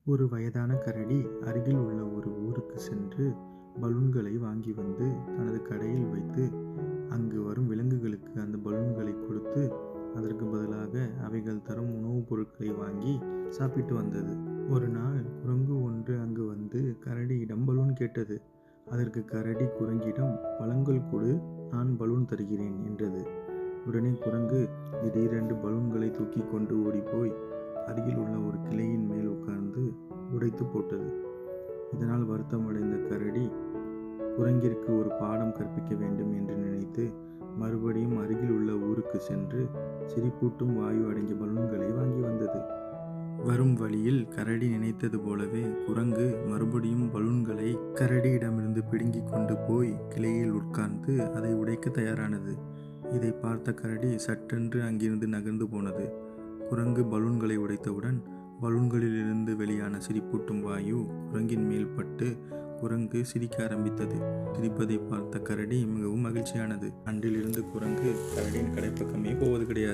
ஒரு வயதான கரடி அருகில் உள்ள ஒரு ஊருக்கு சென்று பலூன்களை வாங்கி வந்து தனது கடையில் வைத்து அங்கு வரும் விலங்குகளுக்கு அந்த பலூன்களை கொடுத்து அதற்கு பதிலாக அவைகள் தரும் உணவுப் பொருட்களை வாங்கி சாப்பிட்டு வந்தது. ஒரு நாள் குரங்கு ஒன்று அங்கு வந்து கரடியிடம் பலூன் கேட்டது. அதற்கு கரடி குரங்கிடம், "பழங்கள் கொடு, நான் பலூன் தருகிறேன்" என்றது. உடனே குரங்கு திடீரென்று பலூன்களை தூக்கி கொண்டு ஓடிப்போய் அருகில் உள்ள ஒரு கிளையின் மேல் உட்கார்ந்து உடைத்து போட்டது. இதனால் வருத்தமடைந்த கரடி குரங்கிற்கு ஒரு பாடம் கற்பிக்க வேண்டும் என்று நினைத்து மறுபடியும் அருகில் உள்ள ஊருக்கு சென்று சிரிப்பூட்டும் வாயு அடங்கிய பலூன்களை வாங்கி வந்தது. வரும் வழியில் கரடி நினைத்தது போலவே குரங்கு மறுபடியும் பலூன்களை கரடியிடமிருந்து பிடுங்கிக் கொண்டு போய் கிளையில் உட்கார்ந்து அதை உடைக்க தயாரானது. இதை பார்த்த கரடி சட்டென்று அங்கிருந்து நகர்ந்து போனது. குரங்கு பலூன்களை உடைத்தவுடன் பலூன்களிலிருந்து வெளியான சிரிப்பூட்டும் வாயு குரங்கின் மேல் பட்டு குரங்கு சிரிக்க ஆரம்பித்தது. சிரிப்பதை பார்த்த கரடி மிகவும் மகிழ்ச்சியானது. அன்றிலிருந்து குரங்கு கரடியின் கடைப்பக்கமே போவது கிடையாது.